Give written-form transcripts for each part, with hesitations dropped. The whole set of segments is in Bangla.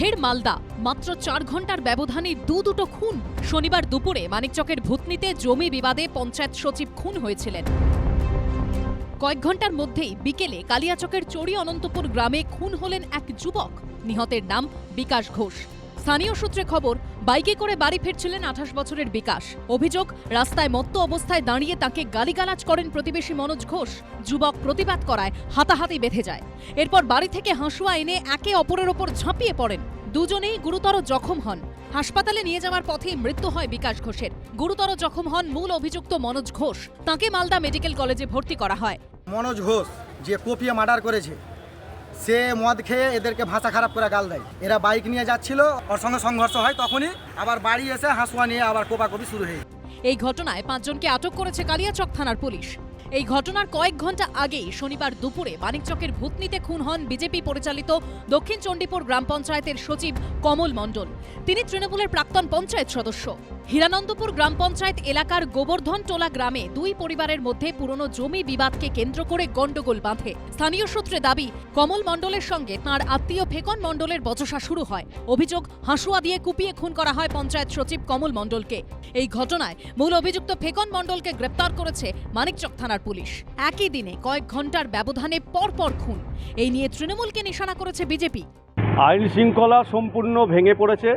ফের মালদা, মাত্র 4 ঘন্টার ব্যবধানে দুটো খুন। শনিবার দুপুরে মানিকচকের ভূতনিতে জমি বিবাদে পঞ্চায়েত সচিব খুন হয়েছিলেন। কয়েক ঘন্টার মধ্যেই বিকেলে কালিয়াচকের চড়ি অনন্তপুর গ্রামে খুন হলেন এক যুবক। নিহতের নাম বিকাশ ঘোষ। স্থানীয় সূত্রে খবর, বাইকে করে বাড়ি ফিরছিলেন 28 বছরের বিকাশ। অভিযোগ, রাস্তায় মত্ত অবস্থায় দাঁড়িয়ে তাকে গালিগালাজ করেন প্রতিবেশী মনোজ ঘোষ। যুবক প্রতিবাদ করায় হাতাহাতি বেঁধে যায়। এরপর বাড়ি থেকে হাঁসুয়া এনে একে অপরের ওপর ঝাঁপিয়ে পড়েন। দুজনেই গুরুতর জখম হন। হাসপাতালে নিয়ে যাওয়ার পথেই মৃত্যু হয় বিকাশ ঘোষের। গুরুতর জখম হন মূল অভিযুক্ত মনোজ ঘোষ। তাঁকে মালদা মেডিকেল কলেজে ভর্তি করা হয়। মনোজ ঘোষ যে কোপিয়ে মার্ডার করেছে, সে মদ খেয়ে এদেরকে ভাষা খারাপ করে গাল দেয়। এরা বাইক নিয়ে যাচ্ছিল, ওর সঙ্গে সংঘর্ষ হয়, তখনই আবার বাড়ি এসে হাঁসুয়া নিয়ে আবার কোপাকুপি শুরু হয়ে। এই ঘটনায় 5 জনকে আটক করেছে কালিয়াচক থানার পুলিশ। এই ঘটনার কয়েক ঘন্টা আগেই শনিবার দুপুরে মানিকচকের ভূতনিতে খুন হন বিজেপি পরিচালিত দক্ষিণ চণ্ডীপুর গ্রাম পঞ্চায়েতের সচিব কমল মণ্ডল। তিনি তৃণমূলের প্রাক্তন পঞ্চায়েত সদস্য। হিরানন্দপুর গ্রাম পঞ্চায়েত এলাকার গোবর্ধন টোলা গ্রামে দুই পরিবারের মধ্যে পুরনো জমি বিবাদকে কেন্দ্র করে গন্ডগোল বাঁধে। স্থানীয় সূত্রে দাবি, কমল মণ্ডলের সঙ্গে তাঁর আত্মীয় ফেকন মণ্ডলের বচসা শুরু হয়। অভিযোগ, হাঁসুয়া দিয়ে কুপিয়ে খুন করা হয় পঞ্চায়েত সচিব কমল মণ্ডলকে। এই ঘটনায় মূল অভিযুক্ত ফেকন মণ্ডলকে গ্রেপ্তার করেছে মানিকচক থানার পুলিশ। একই দিনে কয়েক ঘন্টার ব্যবধানে পরপর খুন। এই নিয়ে তৃণমূলকে নিশানা করেছে বিজেপি। আইন শৃঙ্খলা সম্পূর্ণ ভেঙে পড়েছে।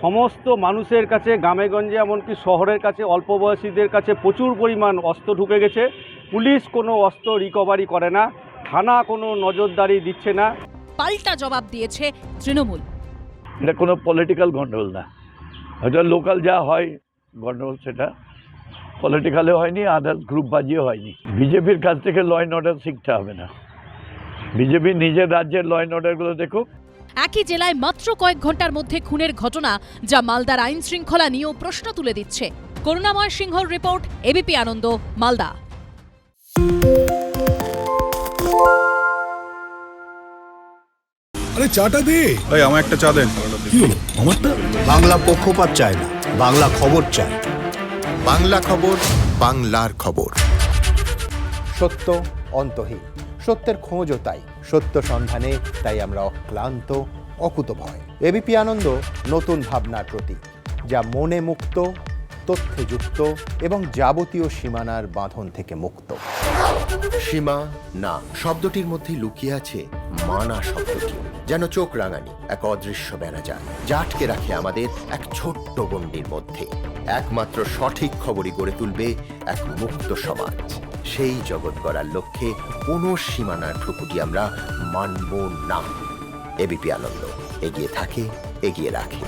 সমস্ত মানুষের কাছে, গ্রামেগঞ্জে এমনকি শহরের কাছে, অল্প বয়সীদের কাছে প্রচুর পরিমাণ অস্ত্র ঢুকে গেছে। পুলিশ কোনো অস্ত্র রিকভারি করে না, থানা কোনো নজরদারি দিচ্ছে না। পাল্টা জবাব দিয়েছে তৃণমূল। এটা কোনো পলিটিক্যাল গন্ডগোল না, এটা লোকাল যা হয় গন্ডগোল, সেটা পলিটিক্যালে হয়নি, আদার্স গ্রুপ বাজিয়ে হয়নি। বিজেপির কাছ থেকে ল অ্যান্ড অর্ডার শিখতে হবে না, বিজেপি নিজের রাজ্যের ল অ্যান্ড অর্ডারগুলো দেখুক। একই জেলায় মাত্র কয়েক ঘন্টার মধ্যে খুনের ঘটনা, যা মালদার আইন শৃঙ্খলা নিয়েও প্রশ্ন তুলে দিচ্ছে। করুণাময় সিংহর রিপোর্ট, এবিপি আনন্দ, মালদা। আরে চাটা দে ভাই, আমার একটা চা দেন। কি হলো আমারটা? বাংলা পক্ষপাত চায় না, বাংলা খবর চায়। বাংলা খবর, বাংলার খবর। সত্য অন্তহীন, সত্যের খোঁজও তাই, সত্য সন্ধানে তাই আমরা অক্লান্ত, অকুতভয়। এবিপি আনন্দ নতুন ভাবনার প্রতীক, যা মনে মুক্ত, তথ্যে যুক্ত এবং যাবতীয় সীমানার বাঁধন থেকে মুক্ত। সীমা না শব্দটির মধ্যে লুকিয়ে আছে মানা শব্দটি, যেন চোখ রাঙানি এক অদৃশ্য বেড়াজাল, যা আটকে রাখে আমাদের এক ছোট্ট গণ্ডির মধ্যে। একমাত্র সঠিক খবরই গড়ে তুলবে এক মুক্ত সমাজ। সেই জগৎ গড়ার লক্ষ্যে কোনো সীমানার ঠুকুটি আমরা মানব না। এবিপি আনন্দ এগিয়ে থাকে, এগিয়ে রাখে।